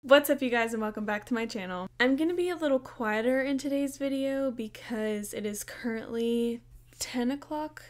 What's up, you guys, and welcome back to my channel. I'm gonna be a little quieter in today's video because it is currently 10 o'clock,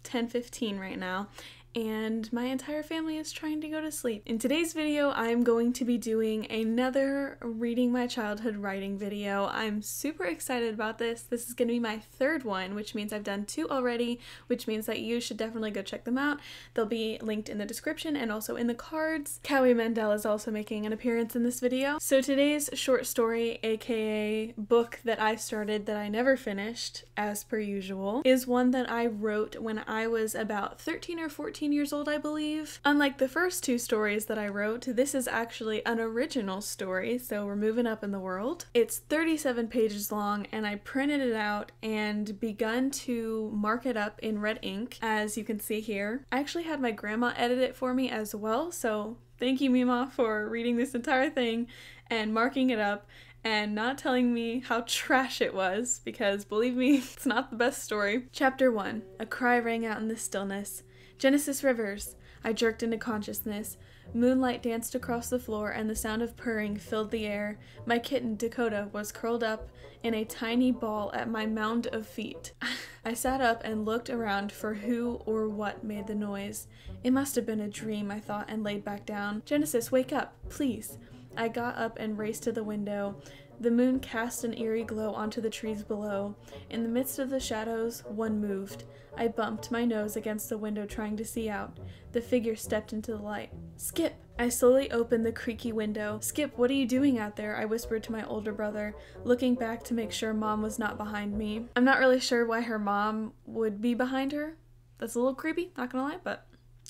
10:15 right now, and my entire family is trying to go to sleep. In today's video, I'm going to be doing another reading my childhood writing video. I'm super excited about this. This is going to be my third one, which means I've done two already, which means that you should definitely go check them out. They'll be linked in the description and also in the cards. Cowie Mandel is also making an appearance in this video. So today's short story, aka book that I started that I never finished, as per usual, is one that I wrote when I was about 13 or 14 years old, I believe. Unlike the first two stories that I wrote, this is actually an original story, so we're moving up in the world. It's 37 pages long, and I printed it out and begun to mark it up in red ink, as you can see here. I actually had my grandma edit it for me as well, so thank you, Mima, for reading this entire thing and marking it up and not telling me how trash it was, because believe me, it's not the best story. Chapter 1. A cry rang out in the stillness. Genesis Rivers. I jerked into consciousness. Moonlight danced across the floor and the sound of purring filled the air. My kitten, Dakota, was curled up in a tiny ball at my mound of feet. I sat up and looked around for who or what made the noise. It must have been a dream, I thought, and laid back down. Genesis, wake up, please. I got up and raced to the window. The moon cast an eerie glow onto the trees below. In the midst of the shadows, one moved. I bumped my nose against the window trying to see out. The figure stepped into the light. Skip! I slowly opened the creaky window. Skip, what are you doing out there? I whispered to my older brother, looking back to make sure Mom was not behind me. I'm not really sure why her mom would be behind her. That's a little creepy, not gonna lie, but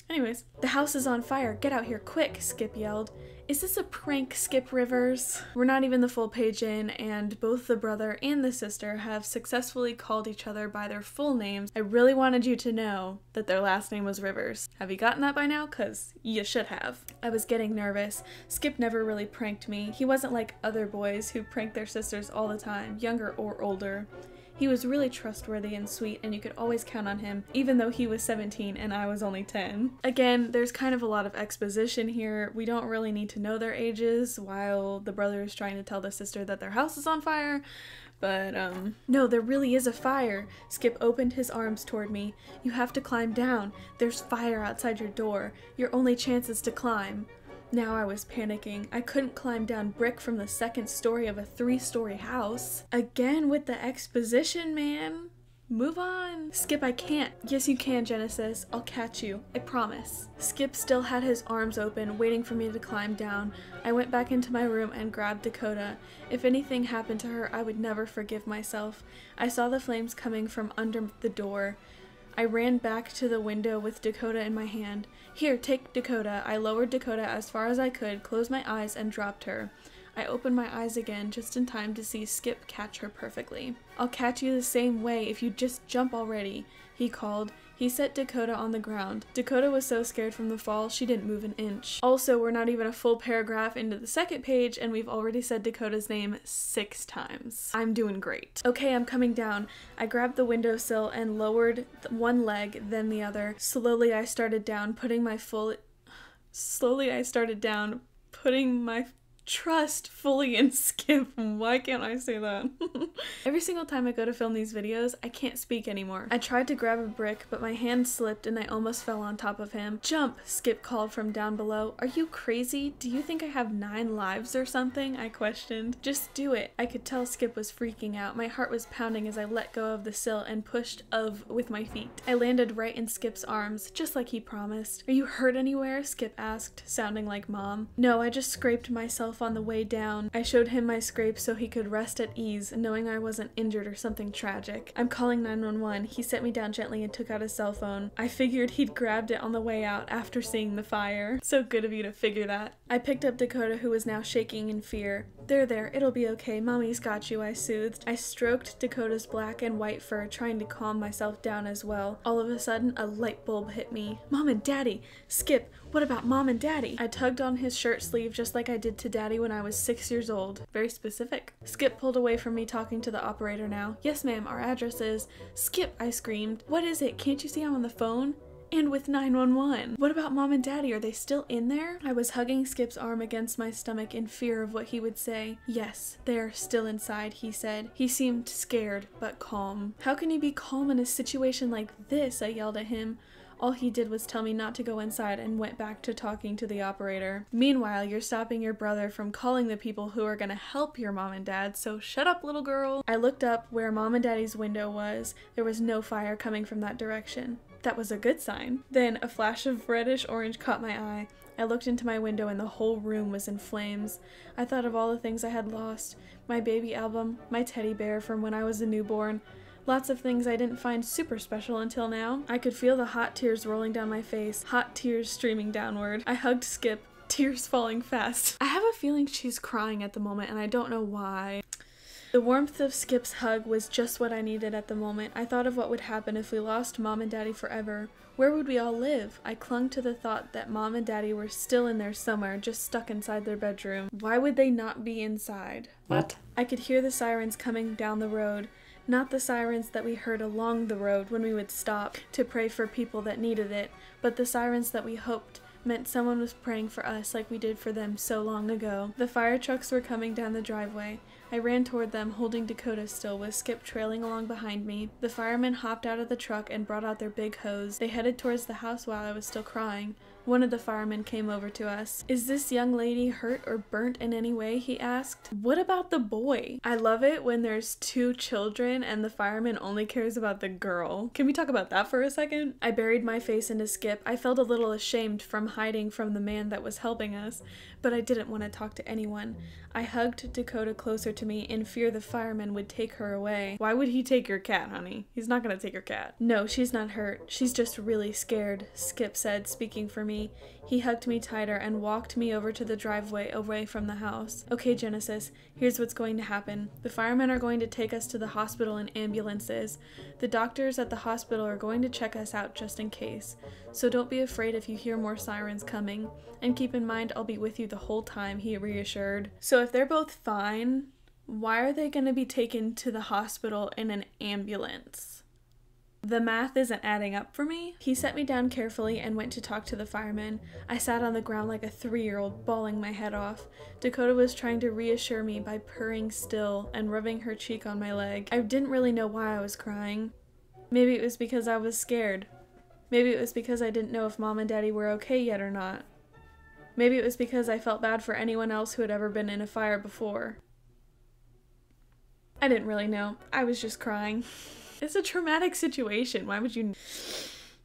anyways. The house is on fire. Get out here quick, Skip yelled. Is this a prank, Skip Rivers? We're not even the full page in, and both the brother and the sister have successfully called each other by their full names. I really wanted you to know that their last name was Rivers. Have you gotten that by now? 'Cause you should have. I was getting nervous. Skip never really pranked me. He wasn't like other boys who prank their sisters all the time, younger or older. He was really trustworthy and sweet, and you could always count on him, even though he was 17 and I was only 10. Again, there's kind of a lot of exposition here. We don't really need to know their ages while the brother is trying to tell the sister that their house is on fire, but no, there really is a fire. Skip opened his arms toward me. You have to climb down. There's fire outside your door. Your only chance is to climb. Now I was panicking. I couldn't climb down brick from the second story of a 3-story house. Again with the exposition, man. Move on. Skip, I can't. Yes, you can, Genesis. I'll catch you. I promise. Skip still had his arms open, waiting for me to climb down. I went back into my room and grabbed Dakota. If anything happened to her, I would never forgive myself. I saw the flames coming from under the door. I ran back to the window with Dakota in my hand. Here, take Dakota. I lowered Dakota as far as I could, closed my eyes, and dropped her. I opened my eyes again just in time to see Skip catch her perfectly. I'll catch you the same way if you just jump already, he called. He set Dakota on the ground. Dakota was so scared from the fall, she didn't move an inch. Also, we're not even a full paragraph into the second page, and we've already said Dakota's name 6 times. I'm doing great. Okay, I'm coming down. I grabbed the windowsill and lowered one leg, then the other. Slowly I started down, putting my trust fully in Skip. Why can't I say that? Every single time I go to film these videos, I can't speak anymore. I tried to grab a brick, but my hand slipped and I almost fell on top of him. Jump, Skip called from down below. Are you crazy? Do you think I have 9 lives or something? I questioned. Just do it. I could tell Skip was freaking out. My heart was pounding as I let go of the sill and pushed with my feet. I landed right in Skip's arms, just like he promised. Are you hurt anywhere? Skip asked, sounding like Mom. No, I just scraped myself on the way down. I showed him my scrape so he could rest at ease, knowing I wasn't injured or something tragic. I'm calling 911. He set me down gently and took out his cell phone. I figured he'd grabbed it on the way out after seeing the fire. So good of you to figure that. I picked up Dakota, who was now shaking in fear. There, it'll be okay. Mommy's got you, I soothed. I stroked Dakota's black and white fur, trying to calm myself down as well. All of a sudden, a light bulb hit me. Mom and Daddy! Skip, what about Mom and Daddy? I tugged on his shirt sleeve just like I did to Daddy when I was 6 years old. Very specific. Skip pulled away from me, talking to the operator now. Yes, ma'am, our address is... Skip, I screamed. What is it? Can't you see I'm on the phone? And with 911. What about Mom and Daddy? Are they still in there? I was hugging Skip's arm against my stomach in fear of what he would say. Yes, they are still inside, he said. He seemed scared, but calm. How can you be calm in a situation like this? I yelled at him. All he did was tell me not to go inside and went back to talking to the operator. Meanwhile, you're stopping your brother from calling the people who are gonna help your mom and dad, so shut up, little girl. I looked up where Mom and Daddy's window was. There was no fire coming from that direction. That was a good sign. Then a flash of reddish orange caught my eye. I looked into my window and the whole room was in flames. I thought of all the things I had lost. My baby album, my teddy bear from when I was a newborn. Lots of things I didn't find super special until now. I could feel the hot tears rolling down my face, hot tears streaming downward. I hugged Skip, tears falling fast. I have a feeling she's crying at the moment and I don't know why. The warmth of Skip's hug was just what I needed at the moment. I thought of what would happen if we lost Mom and Daddy forever. Where would we all live? I clung to the thought that Mom and Daddy were still in there somewhere, just stuck inside their bedroom. Why would they not be inside? What? I could hear the sirens coming down the road. Not the sirens that we heard along the road when we would stop to pray for people that needed it, but the sirens that we hoped meant someone was praying for us like we did for them so long ago. The fire trucks were coming down the driveway. I ran toward them, holding Dakota still, with Skip trailing along behind me. The firemen hopped out of the truck and brought out their big hose. They headed towards the house while I was still crying. One of the firemen came over to us. "Is this young lady hurt or burnt in any way?" he asked. "What about the boy?" I love it when there's two children and the fireman only cares about the girl. Can we talk about that for a second? I buried my face into Skip. I felt a little ashamed from hiding from the man that was helping us, but I didn't want to talk to anyone. I hugged Dakota closer to me in fear the fireman would take her away. Why would he take your cat, honey? He's not gonna take your cat. "No, she's not hurt. She's just really scared," Skip said, speaking for me. He hugged me tighter and walked me over to the driveway away from the house. "Okay, Genesis, here's what's going to happen. The firemen are going to take us to the hospital in ambulances. The doctors at the hospital are going to check us out just in case. So don't be afraid if you hear more sirens coming. And keep in mind I'll be with you the whole time," he reassured. So if they're both fine, why are they going to be taken to the hospital in an ambulance? The math isn't adding up for me. He set me down carefully and went to talk to the fireman. I sat on the ground like a 3-year-old, bawling my head off. Dakota was trying to reassure me by purring still and rubbing her cheek on my leg. I didn't really know why I was crying. Maybe it was because I was scared. Maybe it was because I didn't know if Mom and Daddy were okay yet or not. Maybe it was because I felt bad for anyone else who had ever been in a fire before. I didn't really know. I was just crying. It's a traumatic situation. Why would you...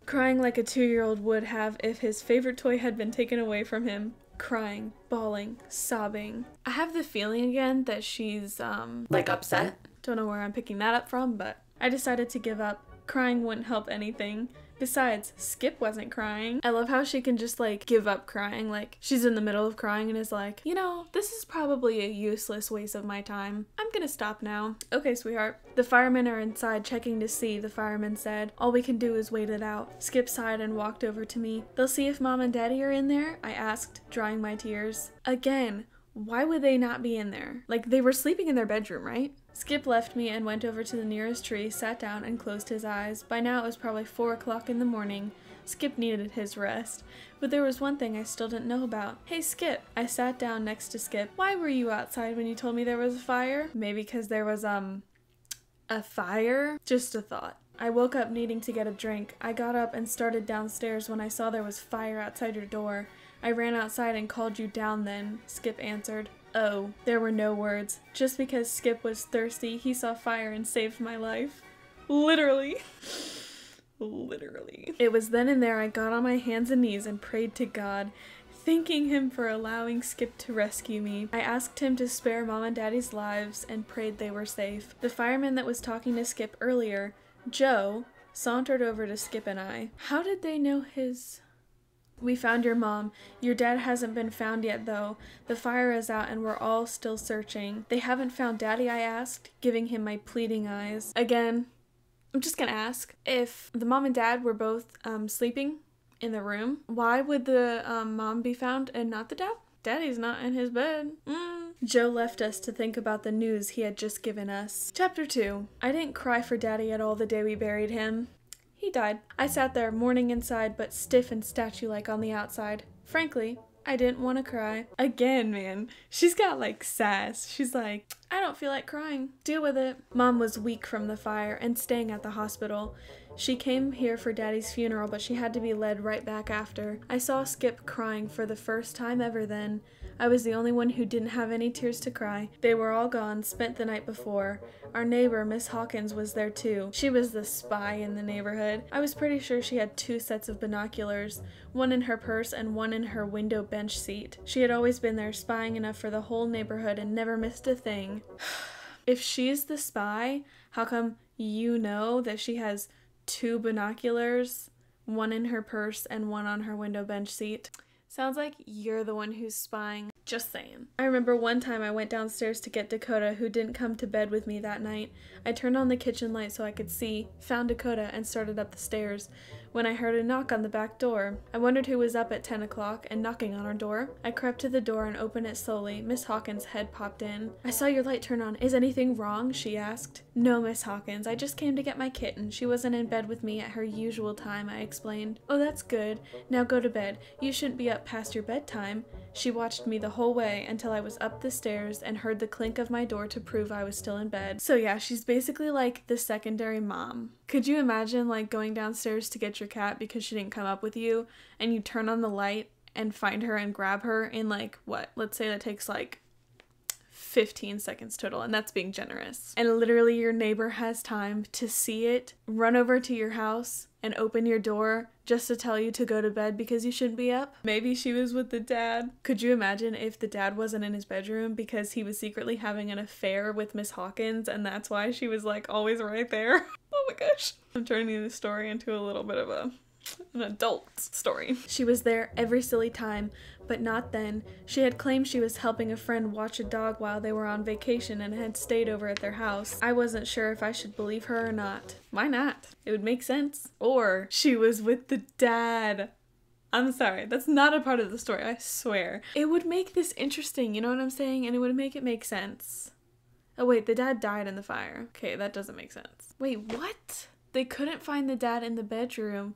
Crying like a 2-year-old would have if his favorite toy had been taken away from him. Crying, bawling, sobbing. I have the feeling again that she's, Like upset? Don't know where I'm picking that up from, but I decided to give up. Crying wouldn't help anything. Besides, Skip wasn't crying. I love how she can just like give up crying, like she's in the middle of crying and is like, you know, this is probably a useless waste of my time. I'm gonna stop now. Okay, sweetheart. The firemen are inside checking to see, the fireman said. All we can do is wait it out. Skip sighed and walked over to me. They'll see if Mom and Daddy are in there? I asked, drying my tears. Again, why would they not be in there? Like, they were sleeping in their bedroom, right? Skip left me and went over to the nearest tree, sat down, and closed his eyes. By now it was probably 4 o'clock in the morning. Skip needed his rest. But there was one thing I still didn't know about. "Hey, Skip." I sat down next to Skip. "Why were you outside when you told me there was a fire?" Maybe because there was, a fire? Just a thought. I woke up needing to get a drink. I got up and started downstairs when I saw there was fire outside your door. "I ran outside and called you down then," Skip answered. Oh, there were no words. Just because Skip was thirsty, he saw fire and saved my life. Literally. Literally. It was then and there I got on my hands and knees and prayed to God, thanking him for allowing Skip to rescue me. I asked him to spare Mom and Daddy's lives and prayed they were safe. The fireman that was talking to Skip earlier, Joe, sauntered over to Skip and I. How did they know his... "We found your mom. Your dad hasn't been found yet, though. The fire is out and we're all still searching." "They haven't found Daddy?" I asked, giving him my pleading eyes. Again, I'm just gonna ask. If the mom and dad were both sleeping in the room, why would the mom be found and not the dad? Daddy's not in his bed. Joe left us to think about the news he had just given us. Chapter 2. I didn't cry for Daddy at all the day we buried him. He died. I sat there, mourning inside, but stiff and statue-like on the outside. Frankly, I didn't want to cry. Again, man. She's got like sass. She's like, I don't feel like crying. Deal with it. Mom was weak from the fire and staying at the hospital. She came here for Daddy's funeral, but she had to be led right back after. I saw Skip crying for the first time ever then. I was the only one who didn't have any tears to cry. They were all gone, spent the night before. Our neighbor, Miss Hawkins, was there too. She was the spy in the neighborhood. I was pretty sure she had 2 sets of binoculars, one in her purse and one in her window bench seat. She had always been there, spying enough for the whole neighborhood and never missed a thing. If she's the spy, how come you know that she has 2 binoculars, one in her purse and one on her window bench seat? Sounds like you're the one who's spying. Just saying. I remember one time I went downstairs to get Dakota, who didn't come to bed with me that night. I turned on the kitchen light so I could see, found Dakota, and started up the stairs when I heard a knock on the back door. I wondered who was up at 10 o'clock and knocking on our door. I crept to the door and opened it slowly. Miss Hawkins' head popped in. I saw your light turn on. Is anything wrong? She asked. No, Miss Hawkins. I just came to get my kitten. She wasn't in bed with me at her usual time, I explained. Oh, that's good. Now go to bed. You shouldn't be up past your bedtime. She watched me the whole way until I was up the stairs and heard the clink of my door to prove I was still in bed. So yeah, she's basically like the secondary mom. Could you imagine like going downstairs to get your cat because she didn't come up with you, and you turn on the light and find her and grab her in like, what? Let's say that takes like 15 seconds total, and that's being generous. And literally your neighbor has time to see it, run over to your house, and open your door just to tell you to go to bed because you shouldn't be up. Maybe she was with the dad. Could you imagine if the dad wasn't in his bedroom because he was secretly having an affair with Miss Hawkins, and that's why she was like always right there? Oh my gosh. I'm turning this story into a little bit of an adult story. She was there every silly time, but not then. She had claimed she was helping a friend watch a dog while they were on vacation and had stayed over at their house. I wasn't sure if I should believe her or not. Why not? It would make sense. Or she was with the dad. I'm sorry, that's not a part of the story, I swear. It would make this interesting, you know what I'm saying? And it would make it make sense. Oh wait, the dad died in the fire. Okay, that doesn't make sense. Wait, what? They couldn't find the dad in the bedroom,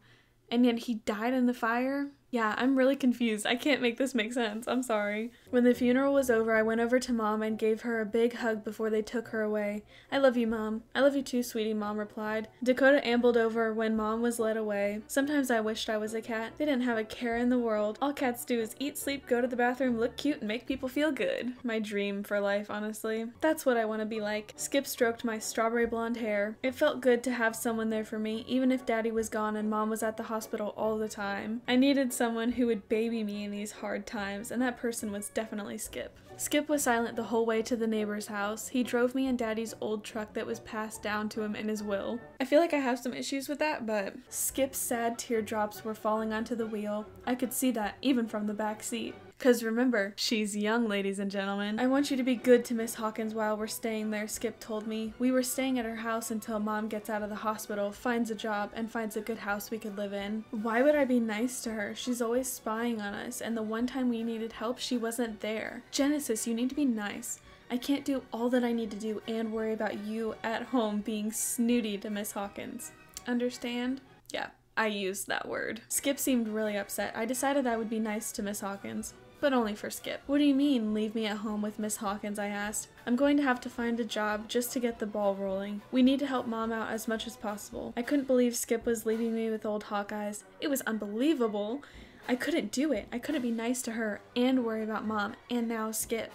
and yet he died in the fire? Yeah, I'm really confused. I can't make this make sense. I'm sorry. When the funeral was over, I went over to Mom and gave her a big hug before they took her away. I love you, Mom. I love you too, sweetie, Mom replied. Dakota ambled over when Mom was led away. Sometimes I wished I was a cat. They didn't have a care in the world. All cats do is eat, sleep, go to the bathroom, look cute, and make people feel good. My dream for life, honestly. That's what I want to be like. Skip stroked my strawberry blonde hair. It felt good to have someone there for me, even if Daddy was gone and Mom was at the hospital all the time. I needed someone who would baby me in these hard times, and that person was definitely Skip. Skip was silent the whole way to the neighbor's house. He drove me in Daddy's old truck that was passed down to him in his will. I feel like I have some issues with that, but Skip's sad teardrops were falling onto the wheel. I could see that even from the back seat. Cause remember, she's young, ladies and gentlemen. I want you to be good to Miss Hawkins while we're staying there, Skip told me. We were staying at her house until Mom gets out of the hospital, finds a job, and finds a good house we could live in. Why would I be nice to her? She's always spying on us, and the one time we needed help, she wasn't there. Genesis, you need to be nice. I can't do all that I need to do and worry about you at home being snooty to Miss Hawkins. Understand? Yeah, I used that word. Skip seemed really upset. I decided I would be nice to Miss Hawkins. But only for Skip. What do you mean, leave me at home with Miss Hawkins, I asked. I'm going to have to find a job just to get the ball rolling. We need to help Mom out as much as possible. I couldn't believe Skip was leaving me with old Hawkeyes. It was unbelievable. I couldn't do it. I couldn't be nice to her and worry about Mom, and now Skip.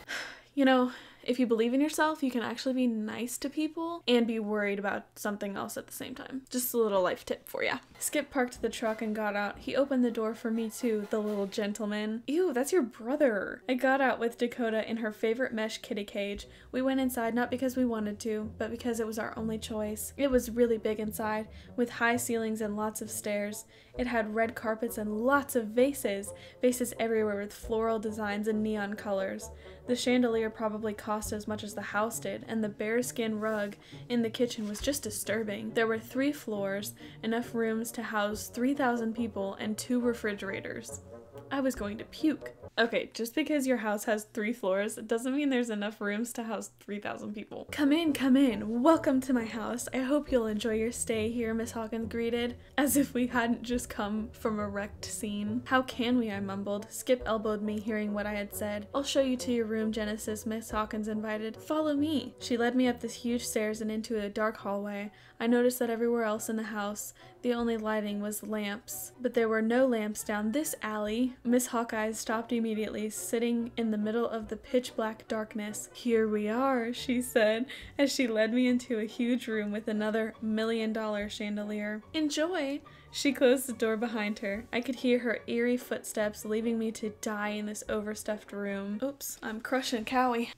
You know, if you believe in yourself, you can actually be nice to people and be worried about something else at the same time. Just a little life tip for ya. Skip parked the truck and got out. He opened the door for me too, the little gentleman. Ew, that's your brother. I got out with Dakota in her favorite mesh kitty cage. We went inside not because we wanted to, but because it was our only choice. It was really big inside, with high ceilings and lots of stairs. It had red carpets and lots of vases. Vases everywhere with floral designs and neon colors. The chandelier probably cost as much as the house did, and the bearskin rug in the kitchen was just disturbing. There were 3 floors, enough rooms to house 3,000 people, and 2 refrigerators. I was going to puke. Okay, just because your house has 3 floors, it doesn't mean there's enough rooms to house 3,000 people. Come in, come in. Welcome to my house. I hope you'll enjoy your stay here, Miss Hawkins greeted, as if we hadn't just come from a wrecked scene. How can we, I mumbled. Skip elbowed me, hearing what I had said. I'll show you to your room, Genesis, Miss Hawkins invited. Follow me. She led me up this huge stairs and into a dark hallway. I noticed that everywhere else in the house, the only lighting was lamps. But there were no lamps down this alley. Miss Hawkeye stopped immediately, sitting in the middle of the pitch-black darkness. Here we are, she said, as she led me into a huge room with another $1 million chandelier. Enjoy! She closed the door behind her. I could hear her eerie footsteps, leaving me to die in this overstuffed room. Oops, I'm crushing Cowie.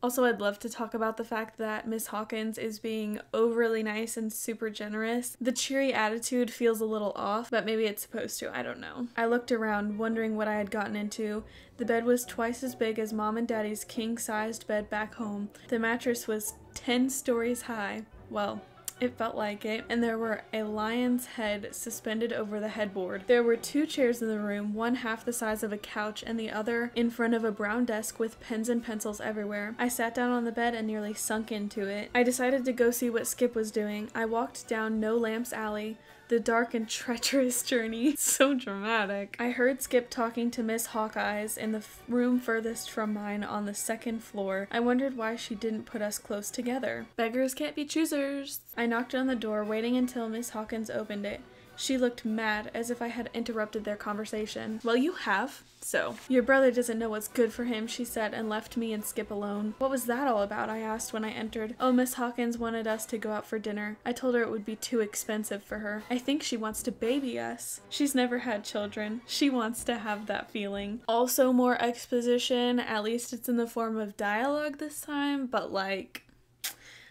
Also, I'd love to talk about the fact that Miss Hawkins is being overly nice and super generous. The cheery attitude feels a little off, but maybe it's supposed to, I don't know. I looked around, wondering what I had gotten into. The bed was twice as big as Mom and Daddy's king-sized bed back home. The mattress was 10 stories high. Well, it felt like it, and there were a lion's head suspended over the headboard. There were 2 chairs in the room, one half the size of a couch and the other in front of a brown desk with pens and pencils everywhere. I sat down on the bed and nearly sunk into it. I decided to go see what Skip was doing. I walked down No Lamps Alley, the dark and treacherous journey. So dramatic. I heard Skip talking to Miss Hawkeyes in the room furthest from mine on the 2nd floor. I wondered why she didn't put us close together. Beggars can't be choosers. I knocked on the door, waiting until Miss Hawkins opened it. She looked mad, as if I had interrupted their conversation. Well, you have. So, your brother doesn't know what's good for him, she said, and left me and Skip alone. What was that all about? I asked when I entered. Oh, Miss Hawkins wanted us to go out for dinner. I told her it would be too expensive for her. I think she wants to baby us. She's never had children. She wants to have that feeling. Also more exposition, at least it's in the form of dialogue this time, but like,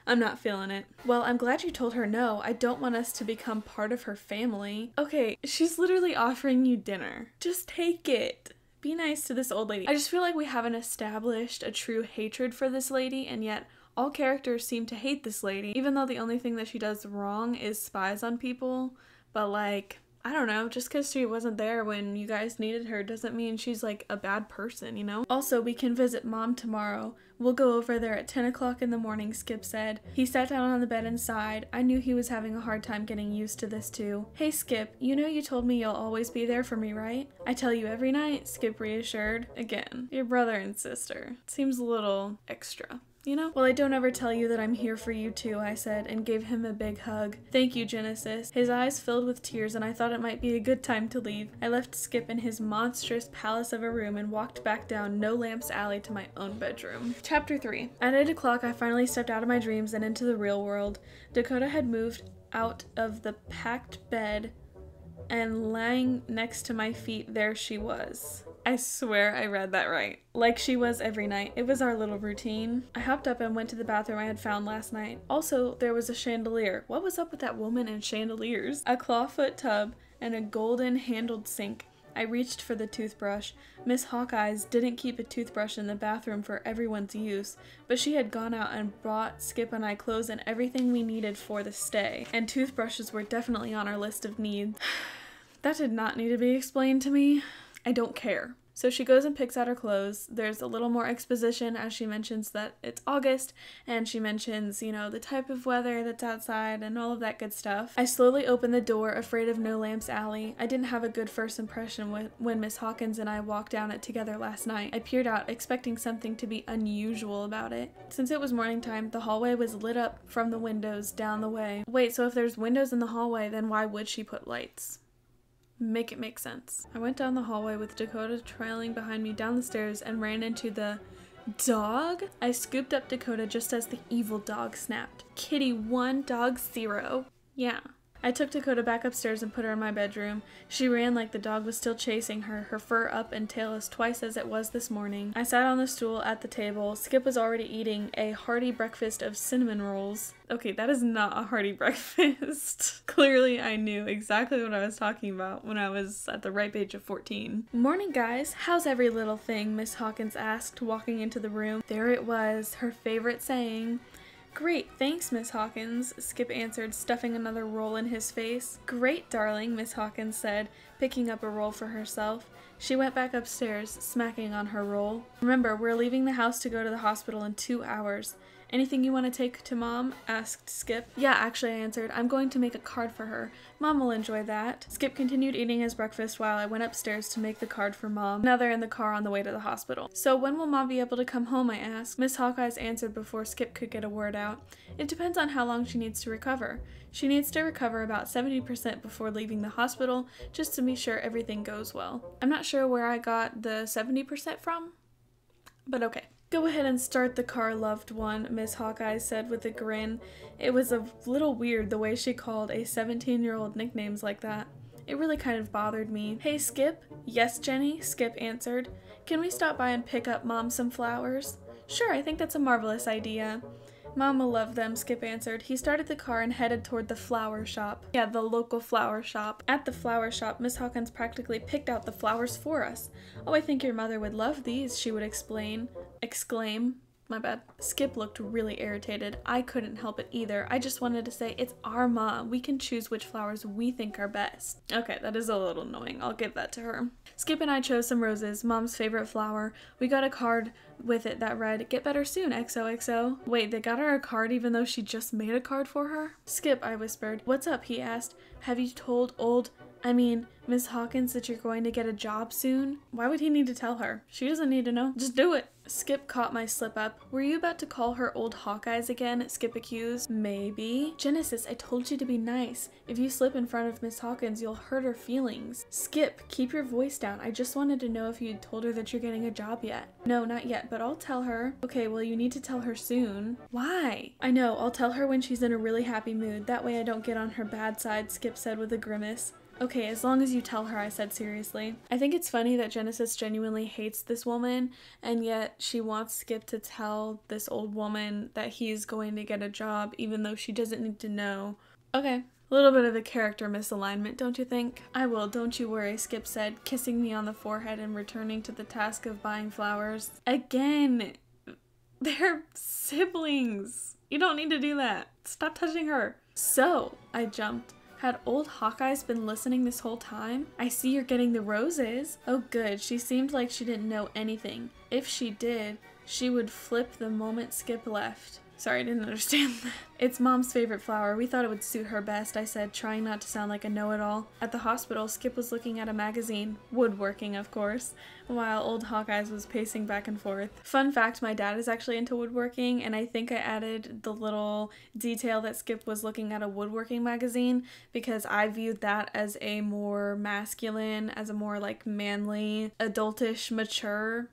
I'm not feeling it. Well, I'm glad you told her no. I don't want us to become part of her family. Okay, she's literally offering you dinner. Just take it. Be nice to this old lady. I just feel like we haven't established a true hatred for this lady, and yet all characters seem to hate this lady, even though the only thing that she does wrong is spies on people. But like, I don't know, just because she wasn't there when you guys needed her doesn't mean she's like a bad person, you know? Also, we can visit Mom tomorrow. We'll go over there at 10 o'clock in the morning, Skip said. He sat down on the bed and sighed. I knew he was having a hard time getting used to this too. Hey Skip, you know you told me you'll always be there for me, right? I tell you every night, Skip reassured. Again, your brother and sister. Seems a little extra. You know? Well, I don't ever tell you that I'm here for you too, I said, and gave him a big hug. Thank you, Genesis. His eyes filled with tears, and I thought it might be a good time to leave. I left Skip in his monstrous palace of a room and walked back down No Lamps Alley to my own bedroom. Chapter 3. At 8 o'clock, I finally stepped out of my dreams and into the real world. Dakota had moved out of the packed bed, and lying next to my feet, there she was. I swear I read that right. Like she was every night. It was our little routine. I hopped up and went to the bathroom I had found last night. Also, there was a chandelier. What was up with that woman and chandeliers? A clawfoot tub and a golden handled sink. I reached for the toothbrush. Miss Hawkeyes didn't keep a toothbrush in the bathroom for everyone's use, but she had gone out and bought Skip and I clothes and everything we needed for the stay. And toothbrushes were definitely on our list of needs. That did not need to be explained to me. I don't care. So she goes and picks out her clothes. There's a little more exposition as she mentions that it's August, and she mentions, you know, the type of weather that's outside and all of that good stuff. I slowly opened the door, afraid of No Lamps Alley. I didn't have a good first impression when Miss Hawkins and I walked down it together last night. I peered out, expecting something to be unusual about it. Since it was morning time, the hallway was lit up from the windows down the way. Wait, so if there's windows in the hallway, then why would she put lights? Make it make sense. I went down the hallway with Dakota trailing behind me down the stairs and ran into the dog. I scooped up Dakota just as the evil dog snapped. Kitty 1, dog 0. Yeah. I took Dakota back upstairs and put her in my bedroom. She ran like the dog was still chasing her, her fur up and tail as twice as it was this morning. I sat on the stool at the table. Skip was already eating a hearty breakfast of cinnamon rolls. Okay, that is not a hearty breakfast. Clearly, I knew exactly what I was talking about when I was at the ripe age of 14. Morning, guys. How's every little thing? Miss Hawkins asked, walking into the room. There it was, her favorite saying. Great, thanks, Miss Hawkins, Skip answered, stuffing another roll in his face. Great, darling, Miss Hawkins said, picking up a roll for herself. She went back upstairs, smacking on her roll. Remember, we're leaving the house to go to the hospital in 2 hours. Anything you want to take to Mom? Asked Skip. Yeah, actually, I answered. I'm going to make a card for her. Mom will enjoy that. Skip continued eating his breakfast while I went upstairs to make the card for Mom. Now they're in the car on the way to the hospital. So when will Mom be able to come home, I asked. Miss Hawkeyes answered before Skip could get a word out. It depends on how long she needs to recover. She needs to recover about 70% before leaving the hospital, just to be sure everything goes well. I'm not sure where I got the 70% from, but okay. Go ahead and start the car, loved one, Miss Hawkeye said with a grin. It was a little weird the way she called a 17-year-old nicknames like that. It really kind of bothered me. Hey, Skip? Yes, Jenny, Skip answered. Can we stop by and pick up Mom some flowers? Sure, I think that's a marvelous idea. Mom will love them, Skip answered. He started the car and headed toward the flower shop. Yeah, the local flower shop. At the flower shop, Miss Hawkins practically picked out the flowers for us. Oh, I think your mother would love these, she would exclaim. My bad. Skip looked really irritated. I couldn't help it either. I just wanted to say, it's our mom. We can choose which flowers we think are best. Okay, that is a little annoying. I'll give that to her. Skip and I chose some roses, Mom's favorite flower. We got a card with it that read, "Get better soon, XOXO." Wait, they got her a card even though she just made a card for her? Skip, I whispered. What's up, he asked. Have you told Miss Hawkins that you're going to get a job soon? Why would he need to tell her? She doesn't need to know. Just do it. Skip caught my slip up. Were you about to call her old Hawkeyes again? Skip accused. Maybe. Genesis, I told you to be nice. If you slip in front of Miss Hawkins, you'll hurt her feelings. Skip, keep your voice down. I just wanted to know if you'd told her that you're getting a job yet. No, not yet, but I'll tell her. Okay, well, you need to tell her soon. Why? I know, I'll tell her when she's in a really happy mood. That way I don't get on her bad side, Skip said with a grimace. Okay, as long as you tell her, I said seriously. I think it's funny that Genesis genuinely hates this woman, and yet she wants Skip to tell this old woman that he's going to get a job, even though she doesn't need to know. Okay, a little bit of a character misalignment, don't you think? I will, don't you worry, Skip said, kissing me on the forehead and returning to the task of buying flowers. Again! They're siblings! You don't need to do that. Stop touching her. So, I jumped. Had old Hawkeyes been listening this whole time? I see you're getting the roses. Oh good, she seemed like she didn't know anything. If she did, she would flip the moment Skip left. Sorry, I didn't understand that. It's Mom's favorite flower. We thought it would suit her best, I said, trying not to sound like a know-it-all. At the hospital, Skip was looking at a magazine, woodworking of course, while old Hawkeyes was pacing back and forth. Fun fact, my dad is actually into woodworking, and I think I added the little detail that Skip was looking at a woodworking magazine because I viewed that as a more masculine, as a more like manly, adultish, mature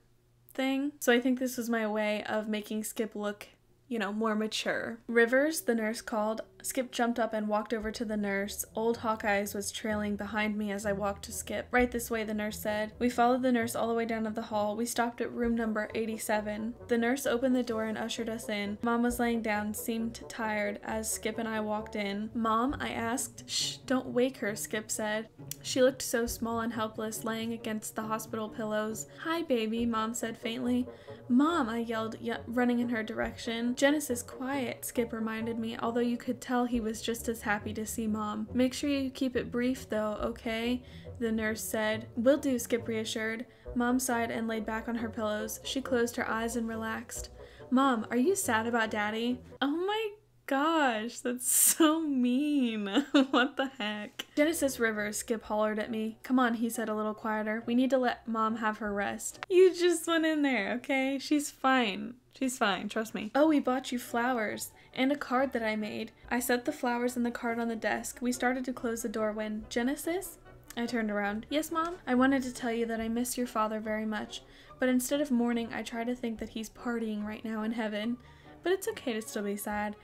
thing. So I think this was my way of making Skip look, you know, more mature. Rivers, the nurse called. Skip jumped up and walked over to the nurse. Old Hawkeyes was trailing behind me as I walked to Skip. Right this way, the nurse said. We followed the nurse all the way down to the hall. We stopped at room number 87. The nurse opened the door and ushered us in. Mom was laying down, seemed tired, as Skip and I walked in. Mom, I asked. Shh, don't wake her, Skip said. She looked so small and helpless, laying against the hospital pillows. Hi, baby, Mom said faintly. Mom, I yelled, running in her direction. Genesis, quiet, Skip reminded me, although you could tell he was just as happy to see Mom. Make sure you keep it brief though, okay? The nurse said. Will do, Skip reassured. Mom sighed and laid back on her pillows. She closed her eyes and relaxed. Mom, are you sad about Daddy? Oh my gosh, that's so mean. What the heck? Genesis Rivers, Skip hollered at me. Come on, he said a little quieter. We need to let Mom have her rest. You just went in there, okay? She's fine. She's fine, trust me. Oh, we bought you flowers. And a card that I made. I set the flowers and the card on the desk. We started to close the door when, Genesis? I turned around. Yes, Mom? I wanted to tell you that I miss your father very much. But instead of mourning, I try to think that he's partying right now in heaven. But it's okay to still be sad.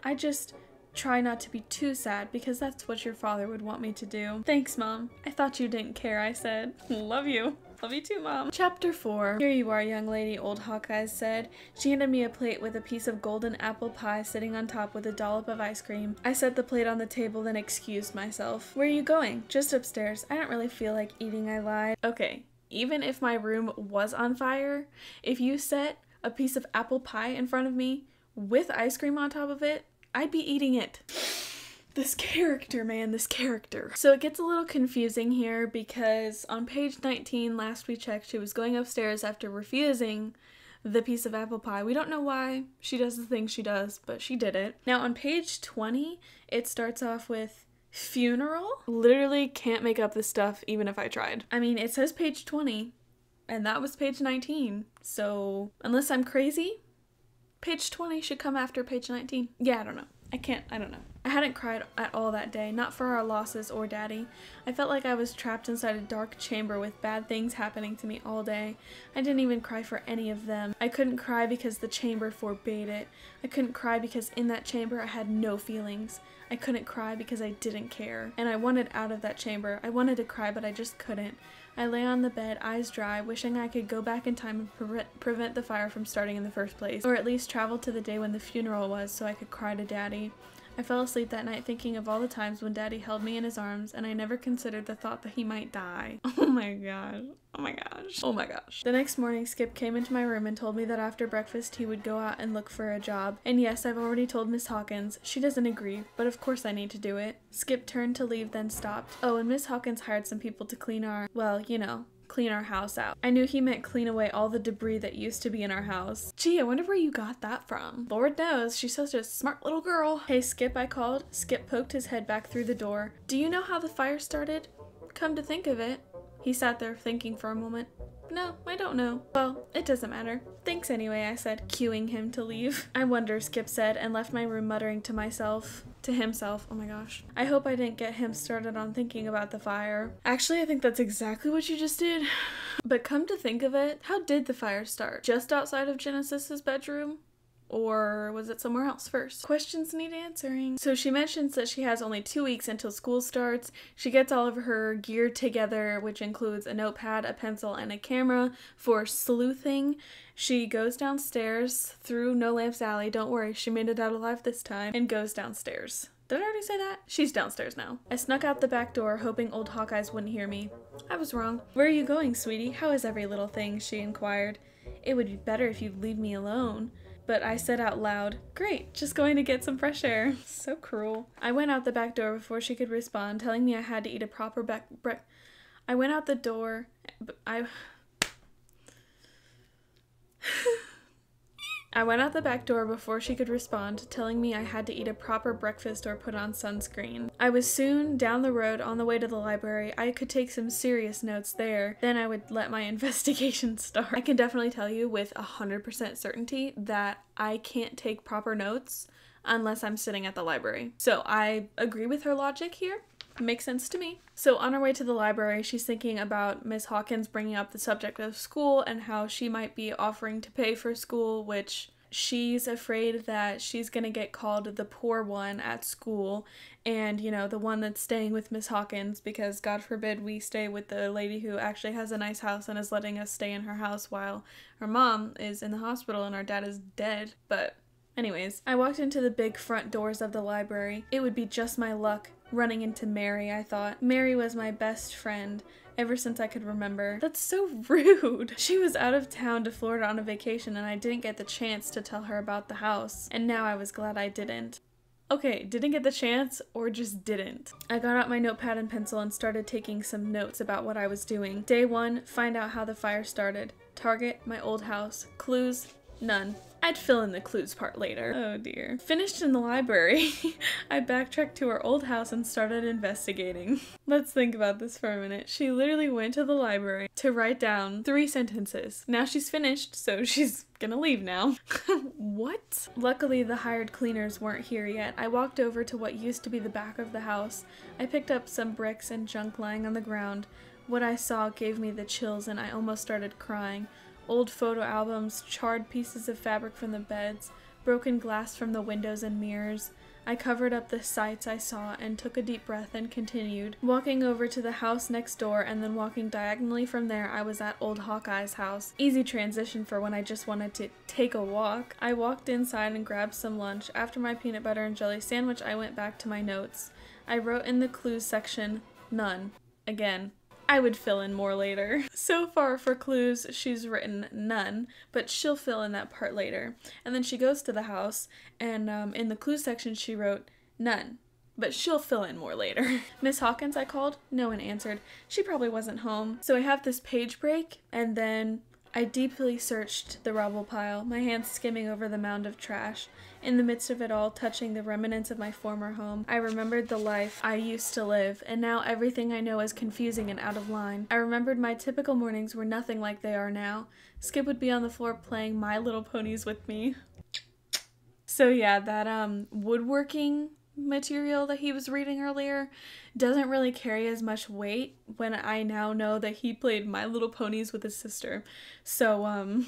I just try not to be too sad because that's what your father would want me to do. Thanks, Mom. I thought you didn't care, I said. Love you. Love you too, Mom. Chapter 4. Here you are, young lady, old Hawkeyes said. She handed me a plate with a piece of golden apple pie sitting on top with a dollop of ice cream. I set the plate on the table, then excused myself. Where are you going? Just upstairs. I don't really feel like eating, I lied. Okay, even if my room was on fire, if you set a piece of apple pie in front of me, with ice cream on top of it, I'd be eating it. This character, man, this character. So it gets a little confusing here because on page 19, last we checked, she was going upstairs after refusing the piece of apple pie. We don't know why she does the thing she does, but she did it. Now on page 20, it starts off with funeral. Literally can't make up this stuff even if I tried. I mean, it says page 20 and that was page 19. So unless I'm crazy, page 20 should come after page 19. Yeah, I don't know. I don't know. I hadn't cried at all that day, not for our losses or Daddy. I felt like I was trapped inside a dark chamber with bad things happening to me all day. I didn't even cry for any of them. I couldn't cry because the chamber forbade it. I couldn't cry because in that chamber I had no feelings. I couldn't cry because I didn't care. And I wanted out of that chamber. I wanted to cry, but I just couldn't. I lay on the bed, eyes dry, wishing I could go back in time and prevent the fire from starting in the first place, or at least travel to the day when the funeral was so I could cry to Daddy. I fell asleep that night thinking of all the times when Daddy held me in his arms, and I never considered the thought that he might die. Oh my gosh. Oh my gosh. Oh my gosh. The next morning, Skip came into my room and told me that after breakfast he would go out and look for a job. And yes, I've already told Miss Hawkins. She doesn't agree, but of course I need to do it. Skip turned to leave, then stopped. Oh, and Miss Hawkins hired some people to clean our, well, you know, clean our house out. I knew he meant clean away all the debris that used to be in our house. Gee, I wonder where you got that from. Lord knows, she's such a smart little girl. Hey, Skip, I called. Skip poked his head back through the door. Do you know how the fire started? Come to think of it. He sat there thinking for a moment. No, I don't know. Well, it doesn't matter. Thanks anyway, I said, cueing him to leave. I wonder, Skip said, and left my room muttering to himself, oh my gosh. I hope I didn't get him started on thinking about the fire. Actually, I think that's exactly what you just did. But come to think of it, how did the fire start? Just outside of Genesis's bedroom? Or was it somewhere else first? Questions need answering. So she mentions that she has only 2 weeks until school starts. She gets all of her gear together, which includes a notepad, a pencil, and a camera for sleuthing. She goes downstairs through No Lamps Alley. Don't worry, she made it out alive this time. And goes downstairs. Did I already say that? She's downstairs now. I snuck out the back door, hoping old Hawkeyes wouldn't hear me. I was wrong. Where are you going, sweetie? How is every little thing? She inquired. It would be better if you'd leave me alone. But I said out loud, great, just going to get some fresh air. So cruel. I went out the back door before she could respond, telling me I had to eat a proper I went out the door, I went out the back door before she could respond, telling me I had to eat a proper breakfast or put on sunscreen. I was soon down the road on the way to the library. I could take some serious notes there. Then I would let my investigation start. I can definitely tell you with 100% certainty that I can't take proper notes unless I'm sitting at the library. So I agree with her logic here. Makes sense to me. So on her way to the library, she's thinking about Miss Hawkins bringing up the subject of school and how she might be offering to pay for school, which she's afraid that she's gonna get called the poor one at school and, you know, the one that's staying with Miss Hawkins, because God forbid we stay with the lady who actually has a nice house and is letting us stay in her house while her mom is in the hospital and our dad is dead. But anyways, I walked into the big front doors of the library. It would be just my luck running into Mary, I thought. Mary was my best friend ever since I could remember. That's so rude. She was out of town to Florida on a vacation and I didn't get the chance to tell her about the house. And now I was glad I didn't. Okay, didn't get the chance or just didn't. I got out my notepad and pencil and started taking some notes about what I was doing. Day 1, find out how the fire started. Target, my old house. Clues, none. I'd fill in the clues part later. Oh dear. Finished in the library, I backtracked to her old house and started investigating. Let's think about this for a minute. She literally went to the library to write down 3 sentences. Now she's finished, so she's gonna leave now. What? Luckily, the hired cleaners weren't here yet. I walked over to what used to be the back of the house. I picked up some bricks and junk lying on the ground. What I saw gave me the chills and I almost started crying. Old photo albums, charred pieces of fabric from the beds, broken glass from the windows and mirrors. I covered up the sights I saw and took a deep breath and continued. Walking over to the house next door and then walking diagonally from there, I was at old Hawkeye's house. Easy transition for when I just wanted to take a walk. I walked inside and grabbed some lunch. After my peanut butter and jelly sandwich, I went back to my notes. I wrote in the clues section, none. Again. I would fill in more later. So far for clues, she's written none, but she'll fill in that part later. And then she goes to the house, and in the clue section she wrote none, but she'll fill in more later. Miss Hawkins, I called. No one answered. She probably wasn't home. So I have this page break, and then I deeply searched the rubble pile, my hands skimming over the mound of trash. In the midst of it all, touching the remnants of my former home, I remembered the life I used to live, and now everything I know is confusing and out of line. I remembered my typical mornings were nothing like they are now. Skip would be on the floor playing My Little Ponies with me. So yeah, that woodworking material that he was reading earlier doesn't really carry as much weight when I now know that he played My Little Ponies with his sister. So,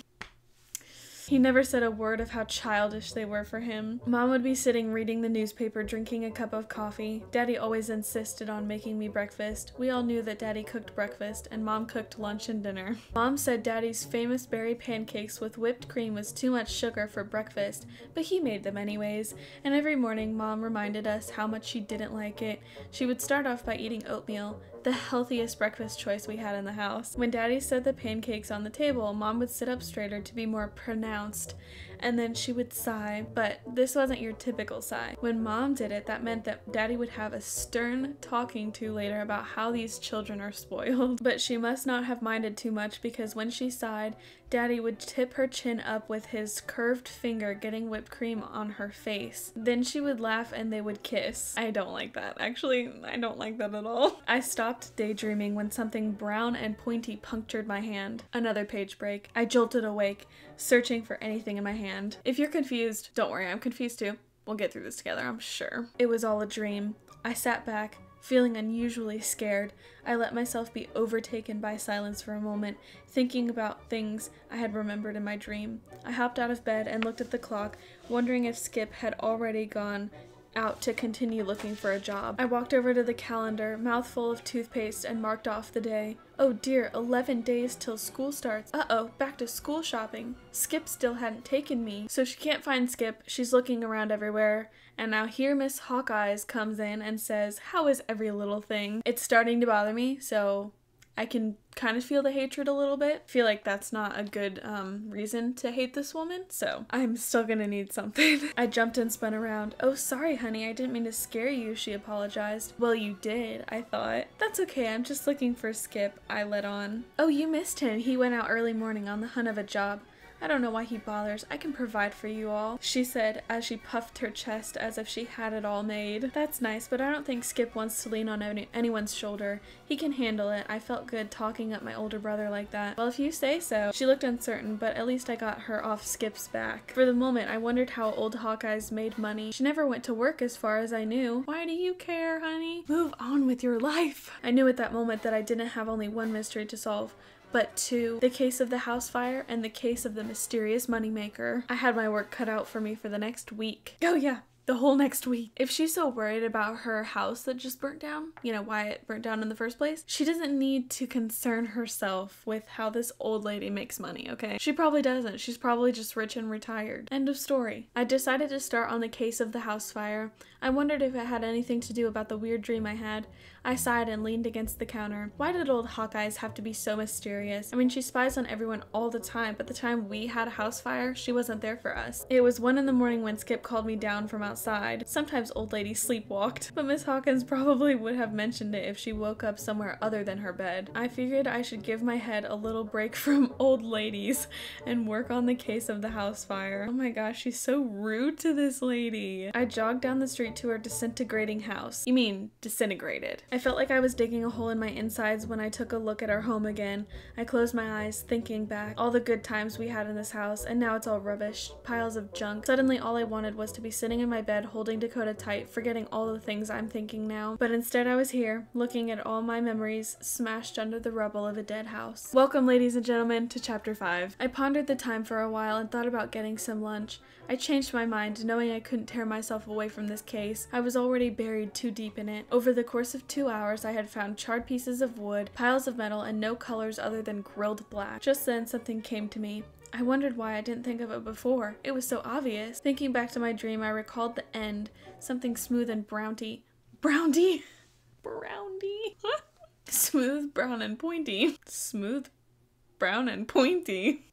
he never said a word of how childish they were for him. Mom would be sitting reading the newspaper, drinking a cup of coffee. Daddy always insisted on making me breakfast. We all knew that Daddy cooked breakfast, and Mom cooked lunch and dinner. Mom said Daddy's famous berry pancakes with whipped cream was too much sugar for breakfast, but he made them anyways, and every morning Mom reminded us how much she didn't like it. She would start off by eating oatmeal, the healthiest breakfast choice we had in the house. When Daddy set the pancakes on the table, Mom would sit up straighter to be more pronounced, and then she would sigh, but this wasn't your typical sigh. When Mom did it, that meant that Daddy would have a stern talking to later about how these children are spoiled. But she must not have minded too much, because when she sighed, Daddy would tip her chin up with his curved finger, getting whipped cream on her face. Then she would laugh and they would kiss. I don't like that. Actually, I don't like that at all. I stopped daydreaming when something brown and pointy punctured my hand. Another page break. I jolted awake, searching for anything in my hand. If you're confused, don't worry, I'm confused too. We'll get through this together, I'm sure. It was all a dream. I sat back, feeling unusually scared. I let myself be overtaken by silence for a moment, thinking about things I had remembered in my dream. I hopped out of bed and looked at the clock, wondering if Skip had already gone out to continue looking for a job. I walked over to the calendar, mouth full of toothpaste, and marked off the day. Oh dear, 11 days till school starts. Uh-oh, back to school shopping. Skip still hadn't taken me. So she can't find Skip. She's looking around everywhere. And now here Miss Hawkeyes comes in and says, "How is every little thing?" It's starting to bother me, so I can kind of feel the hatred a little bit. Feel like that's not a good reason to hate this woman, so I'm still gonna need something. I jumped and spun around. "Oh, sorry, honey, I didn't mean to scare you," she apologized. "Well, you did," I thought. "That's okay, I'm just looking for Skip," I let on. "Oh, you missed him. He went out early morning on the hunt of a job. I don't know why he bothers. I can provide for you all," she said as she puffed her chest as if she had it all made. "That's nice, but I don't think Skip wants to lean on anyone's shoulder. He can handle it. I felt good talking up my older brother like that." "Well, if you say so." She looked uncertain, but at least I got her off Skip's back. For the moment, I wondered how old Hawkeyes made money. She never went to work as far as I knew. Why do you care, honey? Move on with your life. I knew at that moment that I didn't have only one mystery to solve, but two: the case of the house fire and the case of the mysterious moneymaker. I had my work cut out for me for the next week. Oh yeah, the whole next week. If she's so worried about her house that just burnt down, you know, why it burnt down in the first place, she doesn't need to concern herself with how this old lady makes money, okay? She probably doesn't. She's probably just rich and retired. End of story. I decided to start on the case of the house fire. I wondered if it had anything to do about the weird dream I had. I sighed and leaned against the counter. Why did old Hawkeyes have to be so mysterious? I mean, she spies on everyone all the time, but the time we had a house fire, she wasn't there for us. It was 1 in the morning when Skip called me down from outside. Sometimes old ladies sleepwalked, but Miss Hawkins probably would have mentioned it if she woke up somewhere other than her bed. I figured I should give my head a little break from old ladies and work on the case of the house fire. Oh my gosh, she's so rude to this lady. I jogged down the street to her disintegrating house. You mean disintegrated. I felt like I was digging a hole in my insides when I took a look at our home again. I closed my eyes, thinking back. All the good times we had in this house, and now it's all rubbish. Piles of junk. Suddenly all I wanted was to be sitting in my bed holding Dakota tight, forgetting all the things I'm thinking now. But instead I was here, looking at all my memories smashed under the rubble of a dead house. Welcome, ladies and gentlemen, to Chapter 5. I pondered the time for a while and thought about getting some lunch. I changed my mind, knowing I couldn't tear myself away from this case. I was already buried too deep in it. Over the course of 2 hours, I had found charred pieces of wood, piles of metal, and no colors other than grilled black. Just then, something came to me. I wondered why I didn't think of it before. It was so obvious. Thinking back to my dream, I recalled the end. Something smooth and brownie. Brownie? Smooth, brown, and pointy. Smooth, brown, and pointy.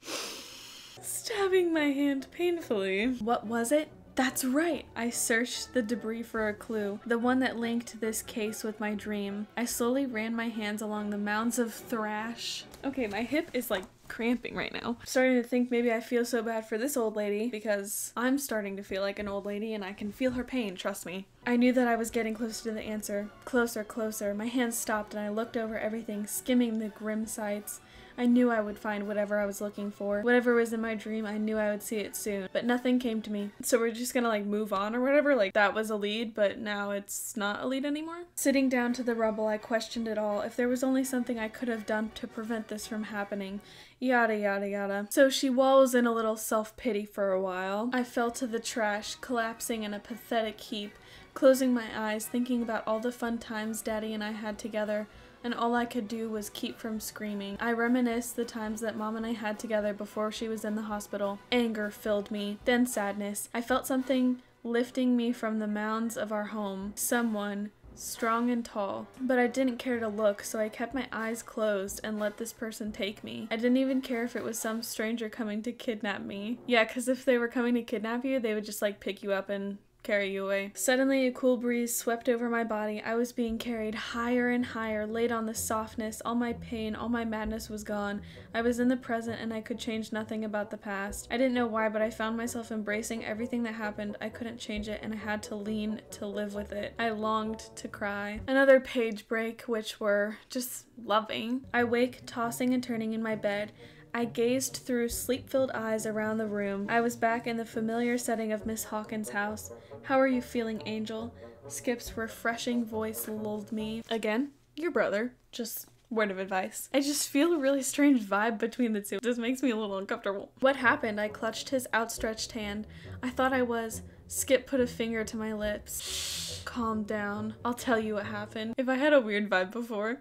Stabbing my hand painfully. What was it? That's right! I searched the debris for a clue, the one that linked this case with my dream. I slowly ran my hands along the mounds of thrash. Okay, my hip is like cramping right now. I'm starting to think maybe I feel so bad for this old lady because I'm starting to feel like an old lady and I can feel her pain, trust me. I knew that I was getting closer to the answer. Closer, closer. My hands stopped and I looked over everything, skimming the grim sights. I knew I would find whatever I was looking for. Whatever was in my dream, I knew I would see it soon. But nothing came to me. So we're just gonna like move on or whatever. Like that was a lead, but now it's not a lead anymore. Sitting down to the rubble, I questioned it all. If there was only something I could have done to prevent this from happening. Yada yada yada. So she wallows in a little self-pity for a while. I fell to the trash, collapsing in a pathetic heap, closing my eyes, thinking about all the fun times Daddy and I had together. And all I could do was keep from screaming. I reminisced the times that Mom and I had together before she was in the hospital. Anger filled me, then sadness. I felt something lifting me from the mounds of our home. Someone strong and tall. But I didn't care to look, so I kept my eyes closed and let this person take me. I didn't even care if it was some stranger coming to kidnap me. Yeah, because if they were coming to kidnap you, they would just like pick you up and carry you away. Suddenly a cool breeze swept over my body. I was being carried higher and higher, laid on the softness. All my pain, all my madness was gone. I was in the present and I could change nothing about the past. I didn't know why, but I found myself embracing everything that happened. I couldn't change it and I had to lean to live with it. I longed to cry. Another page break, which were just loving. I wake, tossing and turning in my bed. I gazed through sleep-filled eyes around the room. I was back in the familiar setting of Miss Hawkins' house. How are you feeling, Angel? Skip's refreshing voice lulled me. Again, your brother. Just word of advice. I just feel a really strange vibe between the two. This makes me a little uncomfortable. What happened? I clutched his outstretched hand. I thought I was. Skip put a finger to my lips. Shh, calm down. I'll tell you what happened. If I had a weird vibe before,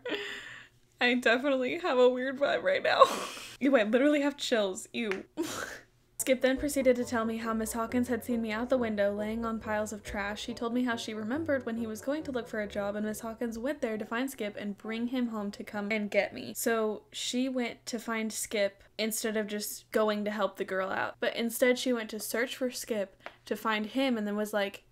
I definitely have a weird vibe right now. Ew, I literally have chills. Ew. Skip then proceeded to tell me how Miss Hawkins had seen me out the window laying on piles of trash. He told me how she remembered when he was going to look for a job and Miss Hawkins went there to find Skip and bring him home to come and get me. So she went to find Skip instead of just going to help the girl out. But instead she went to search for Skip to find him and then was like,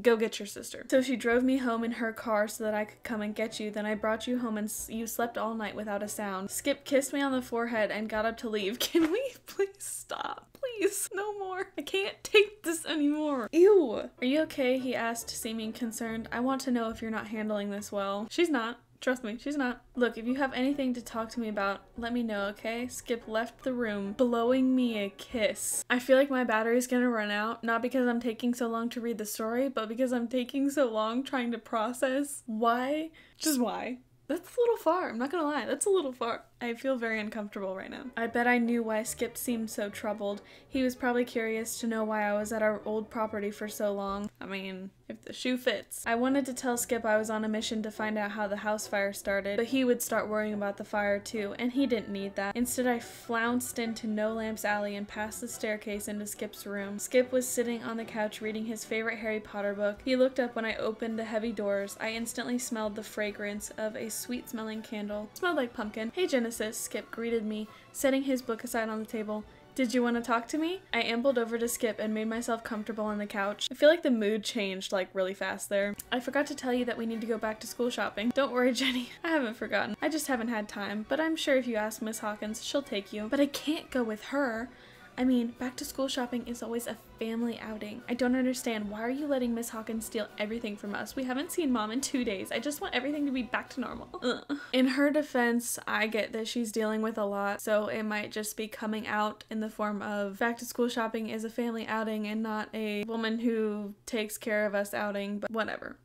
go get your sister. So she drove me home in her car so that I could come and get you. Then I brought you home and you slept all night without a sound. Skip kissed me on the forehead and got up to leave. Can we please stop? Please, no more. I can't take this anymore. Ew. Are you okay? He asked, seeming concerned. I want to know if you're not handling this well. She's not. Trust me, she's not. Look, if you have anything to talk to me about, let me know, okay? Skip left the room, blowing me a kiss. I feel like my battery's gonna run out, not because I'm taking so long to read the story, but because I'm taking so long trying to process why. Just why. That's a little far, I'm not gonna lie, that's a little far. I feel very uncomfortable right now. I bet I knew why Skip seemed so troubled. He was probably curious to know why I was at our old property for so long. I mean, if the shoe fits. I wanted to tell Skip I was on a mission to find out how the house fire started, but he would start worrying about the fire too, and he didn't need that. Instead, I flounced into No Lamps Alley and passed the staircase into Skip's room. Skip was sitting on the couch reading his favorite Harry Potter book. He looked up when I opened the heavy doors. I instantly smelled the fragrance of a sweet-smelling candle. It smelled like pumpkin. Hey, Genesis, Skip greeted me, setting his book aside on the table. Did you want to talk to me? I ambled over to Skip and made myself comfortable on the couch. I feel like the mood changed like really fast there. I forgot to tell you that we need to go back to school shopping. Don't worry, Jenny. I haven't forgotten. I just haven't had time, but I'm sure if you ask Miss Hawkins, she'll take you. But I can't go with her. I mean, back to school shopping is always a family outing. I don't understand. Why are you letting Miss Hawkins steal everything from us? We haven't seen Mom in 2 days. I just want everything to be back to normal. Ugh. In her defense, I get that she's dealing with a lot, so it might just be coming out in the form of back to school shopping is a family outing and not a woman who takes care of us outing, but whatever.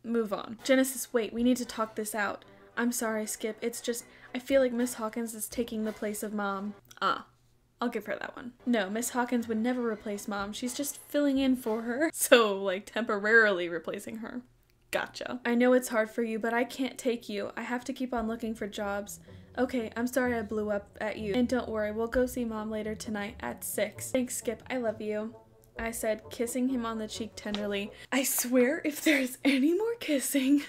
Move on. Genesis, wait, we need to talk this out. I'm sorry, Skip. It's just, I feel like Miss Hawkins is taking the place of Mom. I'll give her that one. No, Miss Hawkins would never replace Mom. She's just filling in for her. So, like, temporarily replacing her. Gotcha. I know it's hard for you, but I can't take you. I have to keep on looking for jobs. Okay, I'm sorry I blew up at you. And don't worry, we'll go see Mom later tonight at 6. Thanks, Skip. I love you. I said, kissing him on the cheek tenderly. I swear if there's any more kissing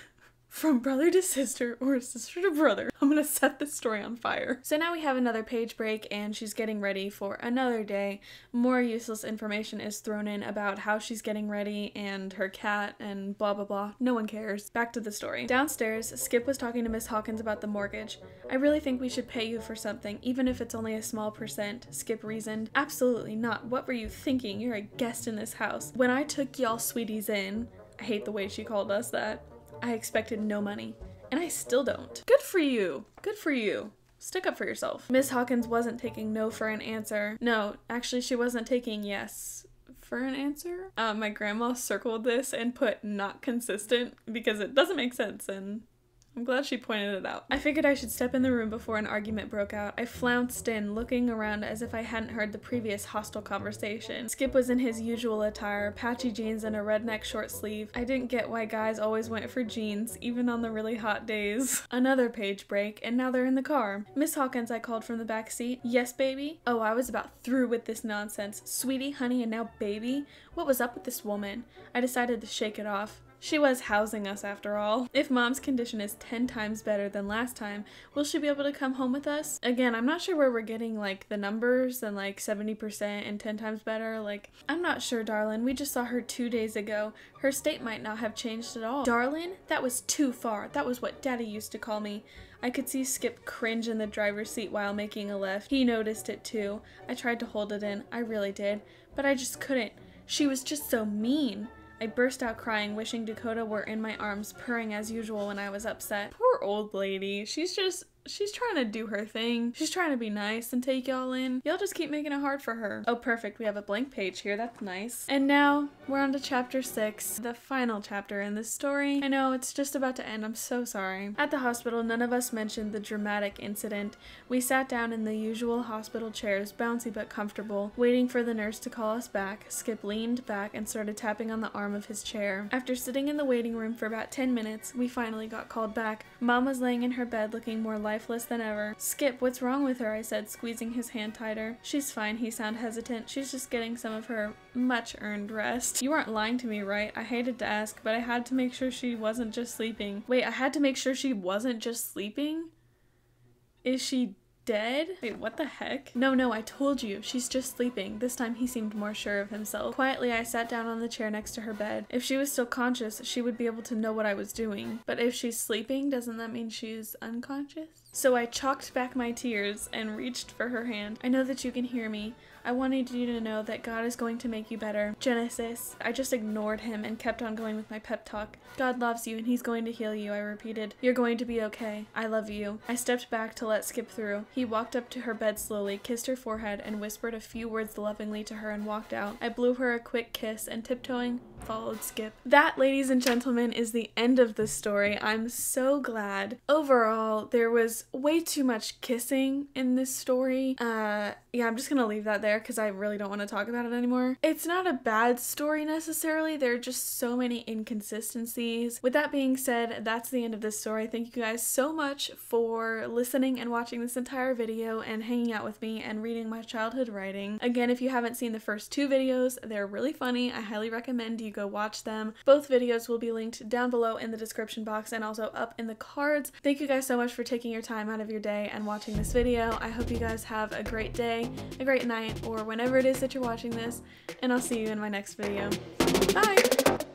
from brother to sister or sister to brother. I'm gonna set this story on fire. So now we have another page break and she's getting ready for another day. More useless information is thrown in about how she's getting ready and her cat and blah blah blah. No one cares. Back to the story. Downstairs, Skip was talking to Miss Hawkins about the mortgage. I really think we should pay you for something, even if it's only a small percent, Skip reasoned. Absolutely not. What were you thinking? You're a guest in this house. When I took y'all sweeties in, I hate the way she called us that, I expected no money. And I still don't. Good for you. Good for you. Stick up for yourself. Miss Hawkins wasn't taking no for an answer. No, actually she wasn't taking yes for an answer. My grandma circled this and put not consistent because it doesn't make sense, and I'm glad she pointed it out. I figured I should step in the room before an argument broke out. I flounced in, looking around as if I hadn't heard the previous hostile conversation. Skip was in his usual attire, patchy jeans and a redneck short sleeve. I didn't get why guys always went for jeans, even on the really hot days. Another page break, and now they're in the car. Miss Hawkins, I called from the back seat. Yes, baby? Oh, I was about through with this nonsense. Sweetie, honey, and now baby? What was up with this woman? I decided to shake it off. She was housing us after all. If Mom's condition is 10 times better than last time, will she be able to come home with us? Again, I'm not sure where we're getting like the numbers and like 70% and 10 times better. Like, I'm not sure, darling. We just saw her 2 days ago. Her state might not have changed at all. Darling? That was too far. That was what Daddy used to call me. I could see Skip cringe in the driver's seat while making a left. He noticed it too. I tried to hold it in. I really did. But I just couldn't. She was just so mean. I burst out crying, wishing Dakota were in my arms, purring as usual when I was upset. Poor old lady. She's trying to do her thing. She's trying to be nice and take y'all in. Y'all just keep making it hard for her. Oh, perfect. We have a blank page here. That's nice. And now we're on to chapter 6, the final chapter in this story. I know it's just about to end. I'm so sorry. At the hospital, none of us mentioned the dramatic incident. We sat down in the usual hospital chairs, bouncy but comfortable, waiting for the nurse to call us back. Skip leaned back and started tapping on the arm of his chair. After sitting in the waiting room for about 10 minutes, we finally got called back. Mom was laying in her bed looking more lifeless than ever. Skip, what's wrong with her? I said, squeezing his hand tighter. She's fine, he sounded hesitant. She's just getting some of her much-earned rest. You aren't lying to me, right? I hated to ask, but I had to make sure she wasn't just sleeping. Wait, I had to make sure she wasn't just sleeping? Is she dead? Wait, what the heck? No, I told you. She's just sleeping. This time he seemed more sure of himself. Quietly, I sat down on the chair next to her bed. If she was still conscious, she would be able to know what I was doing. But if she's sleeping, doesn't that mean she's unconscious? So I chalked back my tears and reached for her hand. I know that you can hear me. I wanted you to know that God is going to make you better. Genesis. I just ignored him and kept on going with my pep talk. God loves you and he's going to heal you, I repeated. You're going to be okay. I love you. I stepped back to let Skip through. He walked up to her bed slowly, kissed her forehead, and whispered a few words lovingly to her and walked out. I blew her a quick kiss and tiptoeing followed Skip. That, ladies and gentlemen, is the end of the story. I'm so glad. Overall, there was way too much kissing in this story. Yeah, I'm just gonna leave that there because I really don't want to talk about it anymore. It's not a bad story necessarily. There are just so many inconsistencies. With that being said, that's the end of this story. Thank you guys so much for listening and watching this entire video and hanging out with me and reading my childhood writing. Again, if you haven't seen the first 2 videos, they're really funny. I highly recommend you go watch them. Both videos will be linked down below in the description box and also up in the cards. Thank you guys so much for taking your time out of your day and watching this video. I hope you guys have a great day, a great night, or whenever it is that you're watching this, and I'll see you in my next video. Bye!